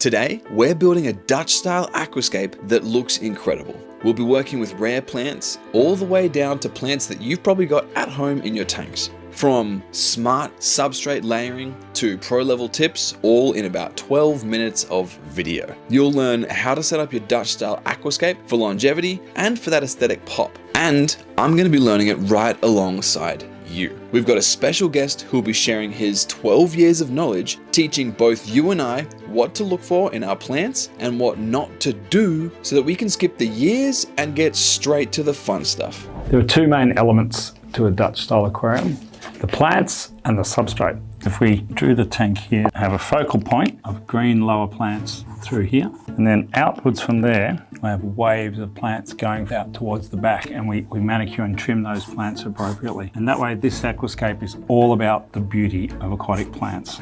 Today, we're building a Dutch-style aquascape that looks incredible. We'll be working with rare plants, all the way down to plants that you've probably got at home in your tanks. From smart substrate layering to pro-level tips, all in about 12 minutes of video. You'll learn how to set up your Dutch-style aquascape for longevity and for that aesthetic pop. And I'm going to be learning it right alongside you. We've got a special guest who will be sharing his 12 years of knowledge, teaching both you and I what to look for in our plants and what not to do so that we can skip the years and get straight to the fun stuff. There are two main elements to a Dutch-style aquarium: the plants and the substrate. If we drew the tank here, have a focal point of green lower plants through here, and then outwards from there, we have waves of plants going out towards the back, and we manicure and trim those plants appropriately. And that way, this aquascape is all about the beauty of aquatic plants.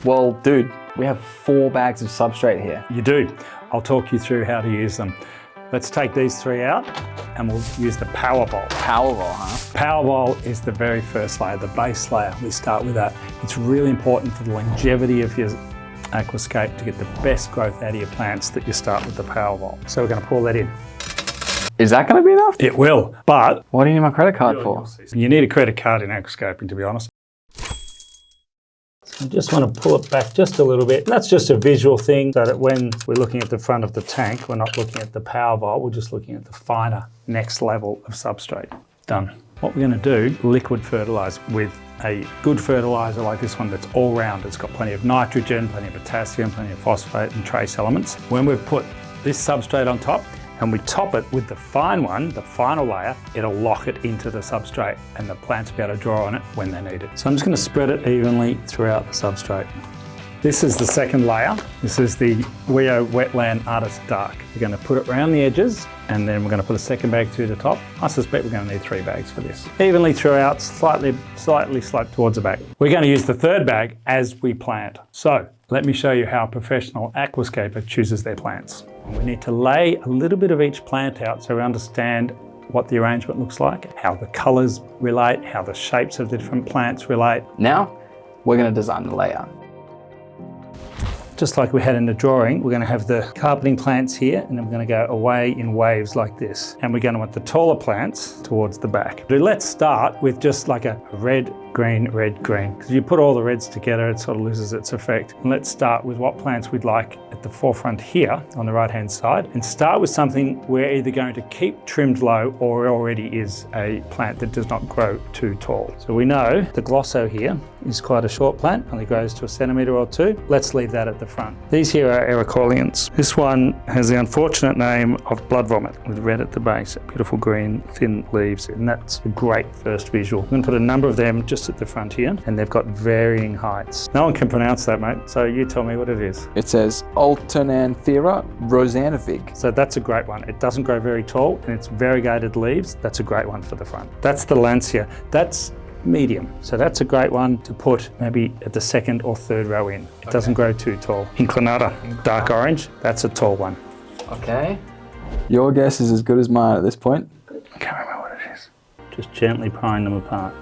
Well, dude, we have 4 bags of substrate here. You do. I'll talk you through how to use them. Let's take these 3 out and we'll use the power bowl. Power bowl, huh? Power bowl is the very first layer, the base layer. We start with that. It's really important for the longevity of your aquascape to get the best growth out of your plants that you start with the power bowl. So we're going to pour that in. Is that going to be enough? It will, but what do you need my credit card for? You need a credit card in aquascaping, to be honest. I just want to pull it back just a little bit. And that's just a visual thing so that when we're looking at the front of the tank, we're not looking at the power bowl, we're just looking at the finer next level of substrate. Done. What we're going to do, liquid fertilize with a good fertilizer like this one that's all round. It's got plenty of nitrogen, plenty of potassium, plenty of phosphate and trace elements. When we put this substrate on top, and we top it with the fine one, the final layer, it'll lock it into the substrate and the plants will be able to draw on it when they need it. So I'm just going to spread it evenly throughout the substrate. This is the second layer. This is the Rio Wetland Artist Dark. We're going to put it around the edges and then we're going to put a second bag through the top. I suspect we're going to need 3 bags for this. Evenly throughout, slightly slope towards the back. We're going to use the third bag as we plant. So let me show you how a professional aquascaper chooses their plants. We need to lay a little bit of each plant out so we understand what the arrangement looks like, how the colours relate, how the shapes of the different plants relate. Now, we're going to design the layout. Just like we had in the drawing, we're going to have the carpeting plants here and then we're going to go away in waves like this. And we're going to want the taller plants towards the back. So let's start with just like a red, green, because you put all the reds together, it sort of loses its effect. And let's start with what plants we'd like at the forefront here on the right hand side, and start with something we're either going to keep trimmed low or already is a plant that does not grow too tall. So we know the glosso here is quite a short plant, only grows to 1 centimetre or 2. Let's leave that at the front. These here are ericoleans. This one has the unfortunate name of blood vomit with red at the base, beautiful green thin leaves, and that's a great first visual. I'm going to put a number of them just at the front here, and they've got varying heights. No one can pronounce that, mate, so you tell me what it is. It says Alternanthera rosanavig. So that's a great one. It doesn't grow very tall and it's variegated leaves. That's a great one for the front. That's the Lancia. That's medium. So that's a great one to put maybe at the 2nd or 3rd row in. It doesn't grow too tall. Inclinata, dark orange. That's a tall one. Okay. Your guess is as good as mine at this point. I can't remember what it is. Just gently prying them apart.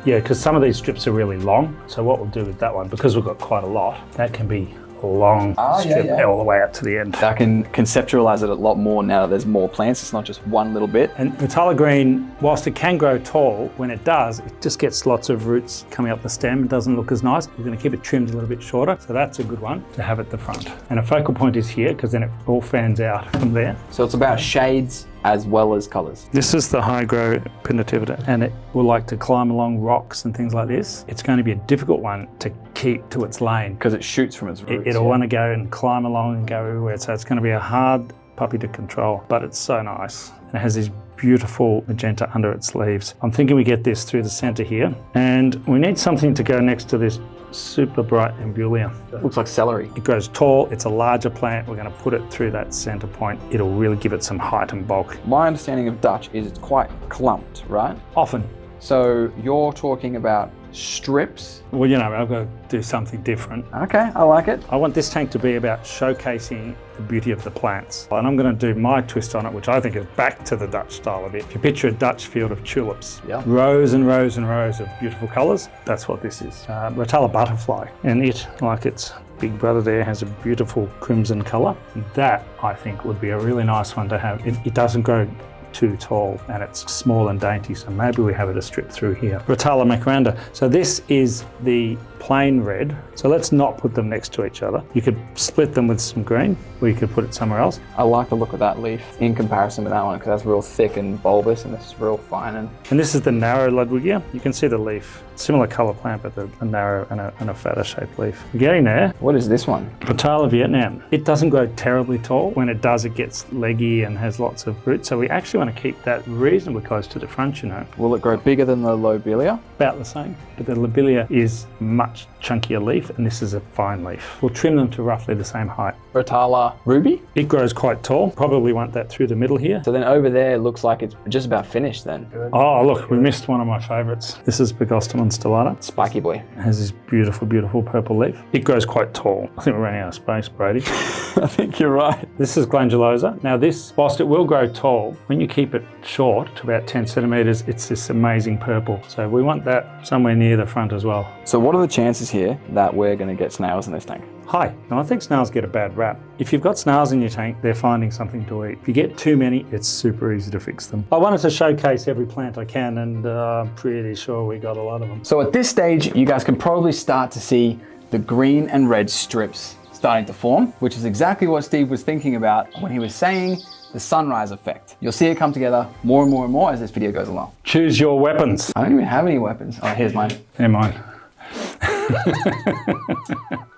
Yeah, because some of these strips are really long. So what we'll do with that one, because we've got quite a lot, that can be a long strip all the way up to the end. I can conceptualize it a lot more now that there's more plants. It's not just one little bit. And Metallic green, whilst it can grow tall, when it does, it just gets lots of roots coming up the stem. It doesn't look as nice. We're going to keep it trimmed a little bit shorter. So that's a good one to have at the front. And a focal point is here because then it all fans out from there. So it's about shades as well as colours. This is the Hygro Pinnativita, and it will like to climb along rocks and things like this. It's going to be a difficult one to keep to its lane. Because it shoots from its roots. It'll want to go and climb along and go everywhere. So it's going to be a hard puppy to control, but it's so nice. And it has these beautiful magenta under its leaves. I'm thinking we get this through the centre here, and we need something to go next to this super bright Embulia. Looks like celery. It grows tall, it's a larger plant. We're going to put it through that centre point. It'll really give it some height and bulk. My understanding of Dutch is it's quite clumped, right? Often. So you're talking about strips? Well, you know, I've got to do something different. Okay, I like it. I want this tank to be about showcasing the beauty of the plants. And I'm going to do my twist on it, which I think is back to the Dutch style a bit. If you picture a Dutch field of tulips, rows and rows and rows of beautiful colours, that's what this is. Rotella butterfly, and it, like its big brother there has a beautiful crimson colour. That, I think, would be a really nice one to have. It doesn't grow too tall and it's small and dainty, so maybe we have it a strip through here. Rotala macaranda. So this is the plain red. So let's not put them next to each other. You could split them with some green, or you could put it somewhere else. I like the look of that leaf in comparison with that one because that's real thick and bulbous, and this is real fine. And this is the narrow Ludwigia. You can see the leaf. Similar colour plant, but a narrow and a fatter shaped leaf. We're getting there. What is this one? Rotala Vietnam. It doesn't grow terribly tall. When it does, it gets leggy and has lots of roots. So we actually want to keep that reasonably close to the front, you know. Will it grow bigger than the lobelia? About the same, but the lobelia is much chunkier leaf and this is a fine leaf. We'll trim them to roughly the same height. Rotala ruby? It grows quite tall. Probably want that through the middle here. So then over there it looks like it's just about finished then. Oh look, we missed one of my favourites. This is Pygostemon stellata. Spiky boy. It has this beautiful, beautiful purple leaf. It grows quite tall. I think we're running out of space, Brady. I think you're right. This is glandulosa. Now this, whilst it will grow tall, when you keep it short to about 10 centimetres, it's this amazing purple. So we want that somewhere near the front as well. So what are the chances here that we're going to get snails in this tank? High. Now I think snails get a bad rap. If you've got snails in your tank, they're finding something to eat. If you get too many, it's super easy to fix them. I wanted to showcase every plant I can, and I'm pretty sure we got a lot of them. So at this stage, you guys can probably start to see the green and red strips starting to form, which is exactly what Steve was thinking about when he was saying the sunrise effect. You'll see it come together more and more and more as this video goes along. Choose your weapons. I don't even have any weapons. Oh, here's mine. They're mine.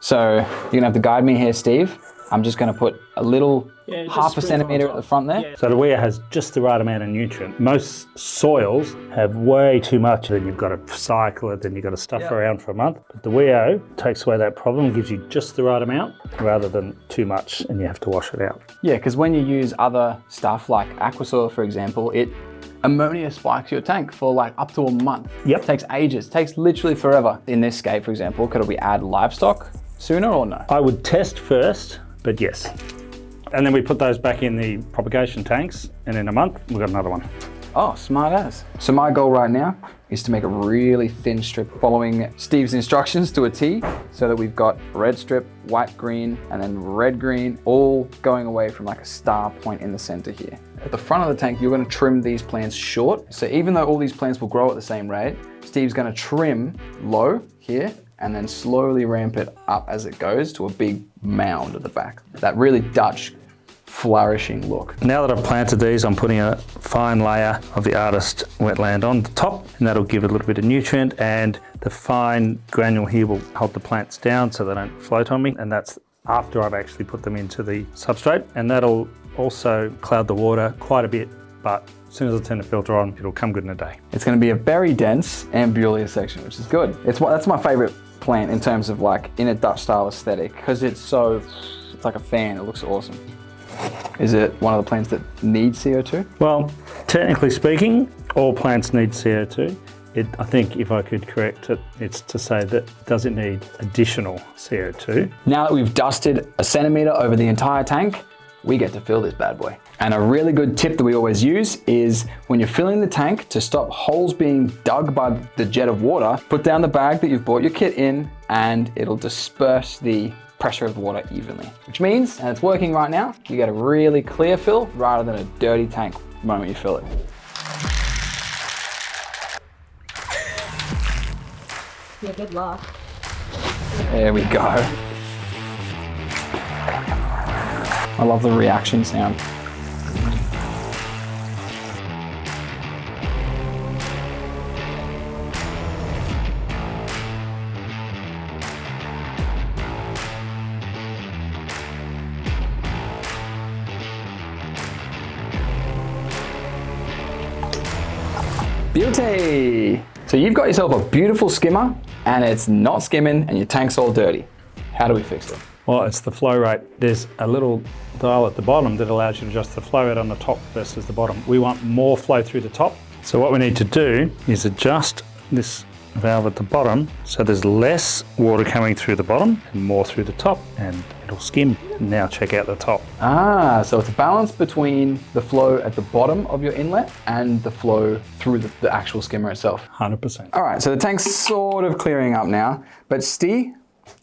So you're gonna have to guide me here, Steve. I'm just gonna put a little half a centimetre at the front there. Yeah. So the weir has just the right amount of nutrient. Most soils have way too much, then you've got to cycle it, then you've got to stuff around for a month. But the Weo takes away that problem and gives you just the right amount rather than too much and you have to wash it out. Yeah, because when you use other stuff like aquasoil, for example, it ammonia spikes your tank for like up to a month. Yep. It takes ages, it takes literally forever. In this scape, for example, could we add livestock sooner or no? I would test first, but yes. And then we put those back in the propagation tanks, and in a month, we've got another one. Oh, smart as. So my goal right now is to make a really thin strip following Steve's instructions to a T, so that we've got red strip, white green, and then red green, all going away from like a star point in the center here. At the front of the tank, you're gonna trim these plants short. So even though all these plants will grow at the same rate, Steve's gonna trim low here, and then slowly ramp it up as it goes to a big mound at the back. That really Dutch flourishing look. Now that I've planted these, I'm putting a fine layer of the artist wetland on the top, and that'll give it a little bit of nutrient, and the fine granule here will hold the plants down so they don't float on me, and that's after I've actually put them into the substrate, and that'll also cloud the water quite a bit, but as soon as I turn the filter on, it'll come good in a day. It's gonna be a very dense ambulia section, which is good. That's my favorite plant in terms of like in a Dutch style aesthetic, because it's like a fan, it looks awesome. Is it one of the plants that needs CO2? Well, technically speaking, all plants need CO2. I think if I could correct it, it's to say that does it need additional CO2? Now that we've dusted a centimetre over the entire tank, we get to fill this bad boy. And a really good tip that we always use is when you're filling the tank, to stop holes being dug by the jet of water, put down the bag that you've bought your kit in and it'll disperse the pressure of the water evenly. Which means, and it's working right now, you get a really clear fill rather than a dirty tank the moment you fill it. Yeah, good luck. There we go. I love the reaction sound. Beauty! So you've got yourself a beautiful skimmer and it's not skimming and your tank's all dirty. How do we fix it? Well, it's the flow rate. There's a little dial at the bottom that allows you to adjust the flow rate on the top versus the bottom. We want more flow through the top. So what we need to do is adjust this valve at the bottom so there's less water coming through the bottom and more through the top, and it'll skim. Now check out the top. Ah, so it's a balance between the flow at the bottom of your inlet and the flow through the actual skimmer itself. 100%. All right, so the tank's sort of clearing up now, but Steve,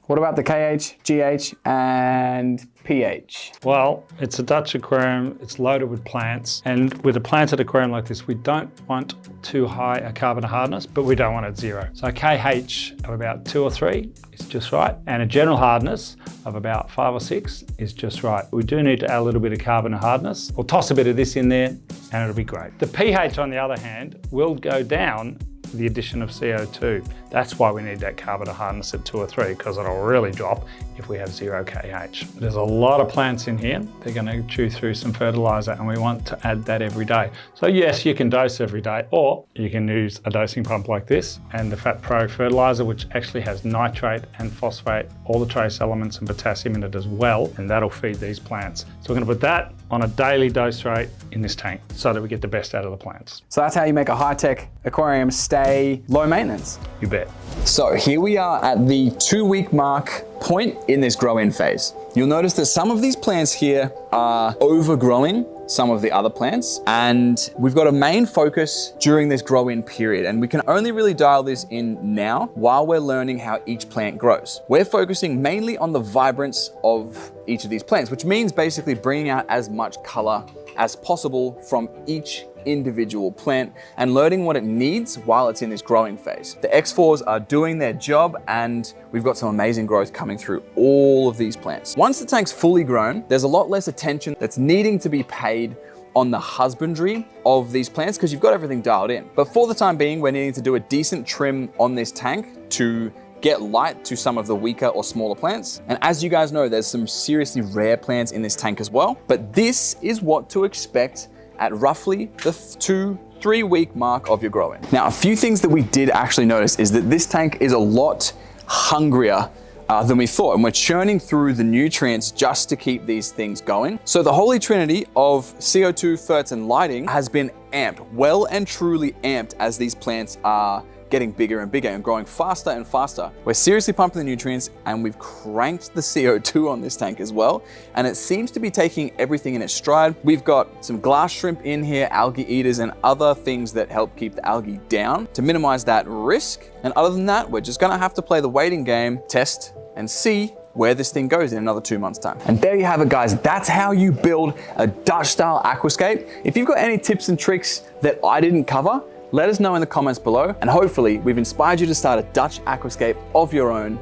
What about the KH, GH, and pH? Well, it's a Dutch aquarium, it's loaded with plants, and with a planted aquarium like this, we don't want too high a carbon hardness, but we don't want it 0. So KH of about 2 or 3 is just right, and a general hardness of about 5 or 6 is just right. We do need to add a little bit of carbon hardness. We'll toss a bit of this in there, and it'll be great. The pH, on the other hand, will go down the addition of CO2. That's why we need that carbon hardness at 2 or 3, because it'll really drop if we have 0 KH. There's a lot of plants in here. They're going to chew through some fertilizer, and we want to add that every day. So yes, you can dose every day, or you can use a dosing pump like this and the Fat Pro fertilizer, which actually has nitrate and phosphate, all the trace elements and potassium in it as well, and that'll feed these plants. So we're going to put that on a daily dose rate in this tank so that we get the best out of the plants. So that's how you make a high-tech aquarium stay low maintenance. You bet. So here we are at the 2-week mark point in this grow-in phase. You'll notice that some of these plants here are overgrowing some of the other plants, and we've got a main focus during this grow-in period, and we can only really dial this in now while we're learning how each plant grows. We're focusing mainly on the vibrance of each of these plants, which means basically bringing out as much color as possible from each individual plant and learning what it needs while it's in this growing phase. The X4s are doing their job, and we've got some amazing growth coming through all of these plants. Once the tank's fully grown, there's a lot less attention that's needing to be paid on the husbandry of these plants because you've got everything dialed in. But for the time being, we're needing to do a decent trim on this tank to get light to some of the weaker or smaller plants. And as you guys know, there's some seriously rare plants in this tank as well. But this is what to expect at roughly the 2-3 week mark of your growing. Now, a few things that we did actually notice is that this tank is a lot hungrier than we thought, and we're churning through the nutrients just to keep these things going. So the holy trinity of CO2, ferts, and lighting has been amped, well and truly amped, as these plants are getting bigger and bigger and growing faster and faster. We're seriously pumping the nutrients, and we've cranked the CO2 on this tank as well. And it seems to be taking everything in its stride. We've got some glass shrimp in here, algae eaters, and other things that help keep the algae down to minimize that risk. And other than that, we're just gonna have to play the waiting game, test and see where this thing goes in another 2 months' time. And there you have it, guys. That's how you build a Dutch style aquascape. If you've got any tips and tricks that I didn't cover, let us know in the comments below, and hopefully we've inspired you to start a Dutch aquascape of your own.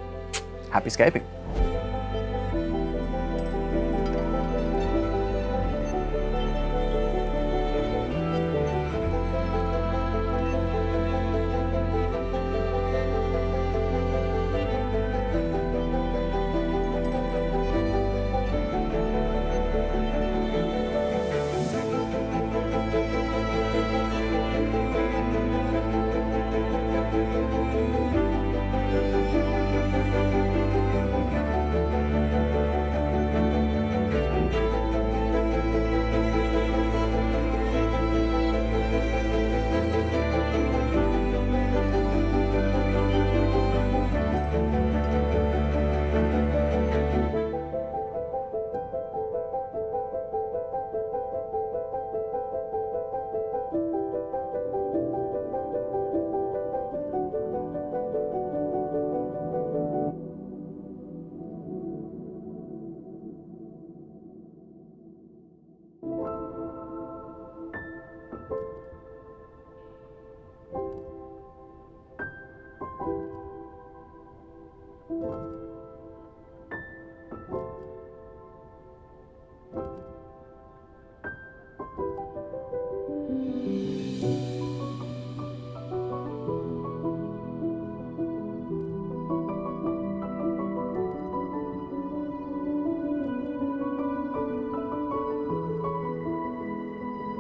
Happy scaping.